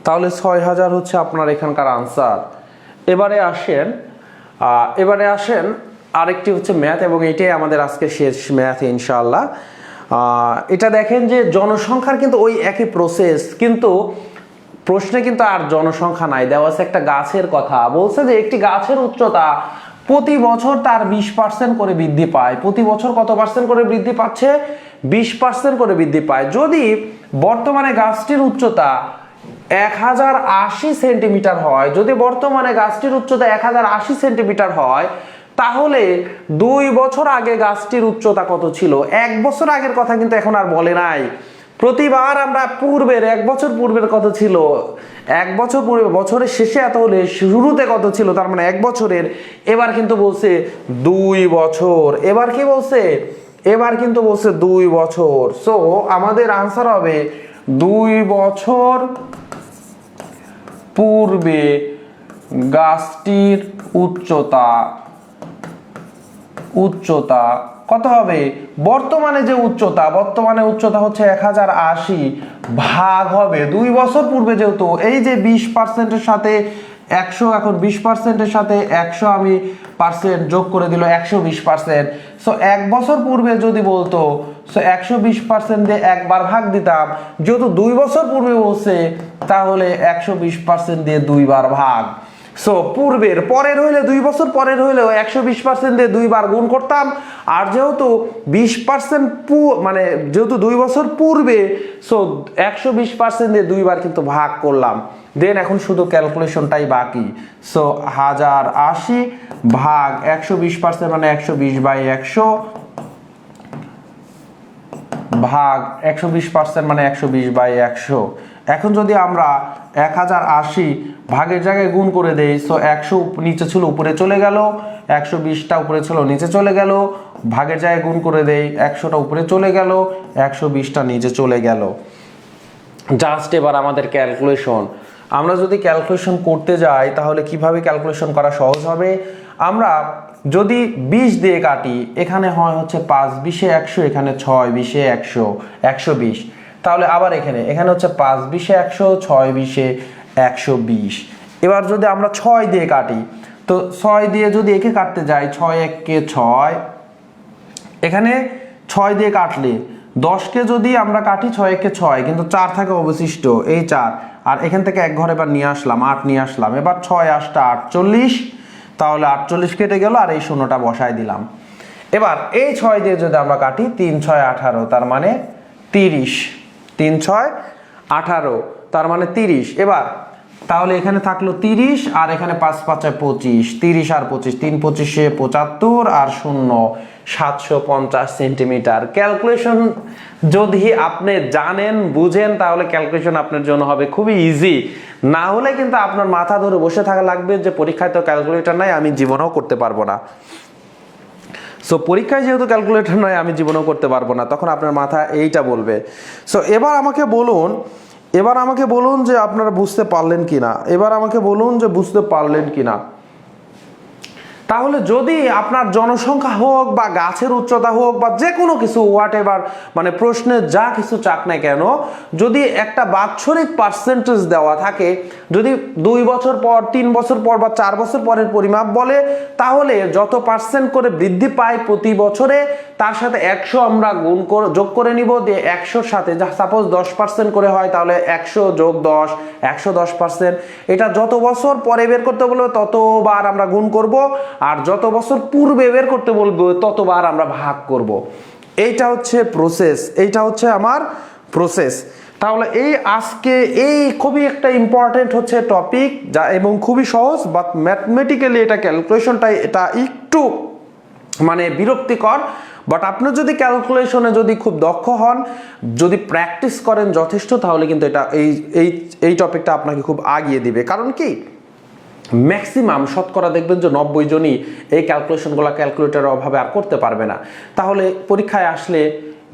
তাহলে 6000 হচ্ছে আপনার এখানকার আনসার। এবারে আসেন আরেকটি হচ্ছে ম্যাথ, এবং এটাই আমাদের আজকে শেষ ম্যাথ ইনশাআল্লাহ। এটা দেখেন যে জনসংখ্যার কিন্তু ওই একই প্রসেস, কিন্তু প্রশ্নে কিন্তু আর জনসংখ্যা নাই, দেওয়া আছে একটা গাছের কথা। বলছে যে একটি গাছের উচ্চতা প্রতি বছর তার 20% করে বৃদ্ধি পায়। প্রতি বছর কত পার্সেন্ট করে বৃদ্ধি পাচ্ছে? 20% করে বৃদ্ধি পায়। যদি বর্তমানে গাছটির উচ্চতা 1080 সেন্টিমিটার হয়, যদি বর্তমানে গাছটির উচ্চতা 1080 সেন্টিমিটার হয়, তাহলে 2 বছর আগে গাছটির উচ্চতা কত ছিল? 1 বছর আগের কথা কিন্তু এখন আর বলে নাই। প্রতিবার আমরা পূর্বের 1 বছর পূর্বের কত ছিল, 1 বছর পূর্বে, বছরের শেষে এত হলে শুরুতে কত ছিল, তার মানে 1 বছরের। এবার কিন্তু বলছে 2 বছর। এবার কি বলছে? এবার কিন্তু বলছে 2 বছর। সো আমাদের আনসার হবে 2 বছর পূর্বে গাছটির উচ্চতা কত হবে? বর্তমানে যে বর্তমানে উচ্চতা হচ্ছে 1080, ভাগ হবে 2 বছর পূর্বে, যেহেতু এই যে 20%-এর সাথে 100, এখন 20%-এর সাথে 100 আমি পার্সেন্ট যোগ করে দিল 120%। সো 1 বছর পূর্বে যদি বলতো, সো 120% দিয়ে একবার ভাগ দিতাম। যেহেতু 2 বছর পূর্বে বলছে, তাহলে 120% দিয়ে 2 বার ভাগ। সো পূর্বের, পরের হইলে 2 বছর পরের হইলেও 120% দিয়ে 2 বার গুণ করতাম। আর যেহেতু 20% মানে যেহেতু 2 বছর পূর্বে, সো 120% দিয়ে 2 বার কিন্তু ভাগ করলাম। দেন এখন শুধু ক্যালকুলেশনটাই বাকি। সো 1080 ভাগ 120% মানে 120/100 ভাগ 120% মানে 120/100। এখন যদি আমরা 1080 ভাগের জায়গায় গুণ করে দেই, সো 100 নিচে ছিল উপরে চলে গেল, 120টা উপরে ছিল নিচে চলে গেল, ভাগের জায়গায় গুণ করে দেই, 100টা উপরে চলে গেল, 120টা নিচে চলে গেল। জাস্ট এবার আমাদের ক্যালকুলেশন, আমরা যদি ক্যালকুলেশন করতে যাই তাহলে কিভাবে ক্যালকুলেশন করা সহজ হবে? আমরা যদি 20 দিয়ে কাটি, এখানে হয় হচ্ছে 5 20 100, এখানে 6 20 100, 120। তাহলে আবার এখানে হচ্ছে 5 20 100, 6 20 120। এবার যদি আমরা 6 দিয়ে কাটি, তো 6 দিয়ে যদি একে কাটতে যাই, 6 1 6, এখানে 6 দিয়ে কাটলে 10কে যদি আমরা কাটি, 6 1 6, কিন্তু 4 থাকে অবশিষ্ট, এই 4, আর এখান থেকে এক ঘর এবার নিয়ে আসলাম, 8 নিয়ে আসলাম। এবার 6 8 48, তাহলে 48 কেটে গেল, আর এই শূন্যটা বসায় দিলাম। এবার এই 6 দিয়ে যদি আমরা কাটি, 3 6 18, তার মানে 30, 3 6 18, তার মানে 30। এবার তাহলে এখানে থাকলো 30, আর এখানে 5 5 25, 30 আর 25, 3 25 75, আর 0 750 সেন্টিমিটার। ক্যালকুলেশন যদি আপনি জানেন বুঝেন, তাহলে ক্যালকুলেশন আপনার জন্য হবে খুবই ইজি। না হলে কিন্তু আপনার মাথা ধরে বসে থাকা লাগবে যে পরীক্ষায় তো ক্যালকুলেটর নাই, আমি জীবনেও করতে পারবো না। সো পরীক্ষায় যেহেতু ক্যালকুলেটর নয়, আমি জীবনেও করতে পারবো না, তখন আপনার মাথা এইটা বলবে। সো এবার আমাকে বলুন যে আপনারা বুঝতে পারলেন কিনা, তাহলে যদি আপনার জনসংখ্যা হোক বা গাছের উচ্চতা হোক বা যে কোনো কিছু হোয়াট এভার, মানে প্রশ্নে যা কিছু চাক না কেন, যদি একটা বাৎসরিক পার্সেন্টেজ দেওয়া থাকে, যদি 2 বছর পর, 3 বছর পর বা 4 বছর পরের পরিমাপ বলে, তাহলে যত পার্সেন্ট করে বৃদ্ধি পায় প্রতি বছরে, তার সাথে 100 আমরা যোগ করে নিব, দিয়ে 100-র সাথে সাপোজ 10% করে হয়, তাহলে 100 যোগ 10, 110%। এটা যত বছর পরে বের করতে বলবে ততবার আমরা গুণ করব, আর যত বছর পূর্বে বের করতে বলবো ততবার আমরা ভাগ করব। এইটা হচ্ছে প্রসেস, এইটা হচ্ছে আমার প্রসেস। তাহলে আজকে খুবই একটা ইম্পর্টেন্ট হচ্ছে টপিক, যা এবং খুবই সহজ, বাট ম্যাথমেটিক্যালি এটা ক্যালকুলেশনটা এটা একটু মানে বিরক্তিকর। বাট আপনি যদি ক্যালকুলেশনে যদি খুব দক্ষ হন, যদি প্র্যাকটিস করেন যথেষ্ট, তাহলে কিন্তু এটা এই টপিকটা আপনাকে খুব আগিয়ে দিবে। কারণ কি, ম্যাক্সিমাম শতকরা দেখবেন যে 90 জনই এই ক্যালকুলেশনগুলো ক্যালকুলেটরের অভাবে আর করতে পারবে না। তাহলে পরীক্ষায় আসলে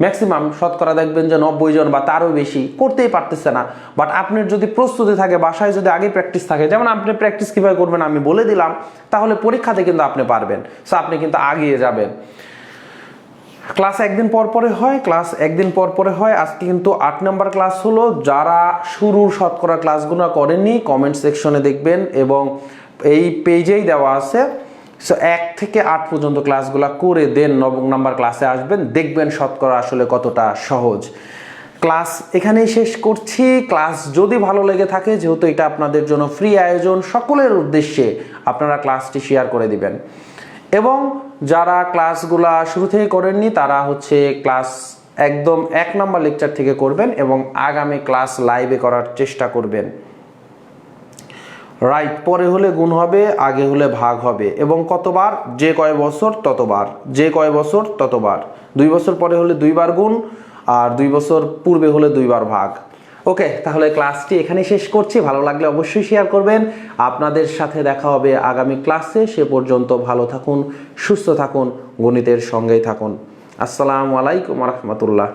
ম্যাক্সিমাম শতকরা দেখবেন যে 90 জন বা তারও বেশি করতেই পারতেছে না। বাট আপনার যদি প্রস্তুতি থাকে, বাসায় যদি আগে প্র্যাকটিস থাকে, যেমন আপনি প্র্যাকটিস কীভাবে করবেন আমি বলে দিলাম, তাহলে পরীক্ষাতে কিন্তু আপনি পারবেন। সো আপনি কিন্তু আগিয়ে যাবেন। ক্লাস একদিন পর পরে হয়, আজকে কিন্তু 8 নম্বর ক্লাস হলো। যারা শুরুর শতকরা ক্লাসগুলো করেননি কমেন্ট সেকশনে দেখবেন এবং এই পেজেই দেওয়া আছে। সো 1 থেকে 8 পর্যন্ত ক্লাসগুলো করে দেন, 9 নম্বর ক্লাসে আসবেন, দেখবেন শতকরা আসলে কতটা সহজ। ক্লাস এখানেই শেষ করছি। ক্লাস যদি ভালো লেগে থাকে, যেহেতু এটা আপনাদের জন্য ফ্রি আয়োজন, সকলের উদ্দেশ্যে আপনারা ক্লাসটি শেয়ার করে দিবেন। এবং যারা ক্লাসগুলা শুরু থেকে করেননি তারা হচ্ছে ক্লাস একদম 1 নম্বর লেকচার থেকে করবেন এবং আগামী ক্লাস লাইভে করার চেষ্টা করবেন। রাইট, পরে হলে গুণ হবে, আগে হলে ভাগ হবে এবং কতবার, যে কয় বছর ততবার, 2 বছর পরে হলে 2 বার গুণ আর 2 বছর পূর্বে হলে 2 বার ভাগ। ওকে, তাহলে ক্লাসটি এখানেই শেষ করছি। ভালো লাগলে অবশ্যই শেয়ার করবেন। আপনাদের সাথে দেখা হবে আগামী ক্লাসে। সে পর্যন্ত ভালো থাকুন, সুস্থ থাকুন, গণিতের সঙ্গেই থাকুন। আসসালামু আলাইকুম ওয়া রাহমাতুল্লাহ।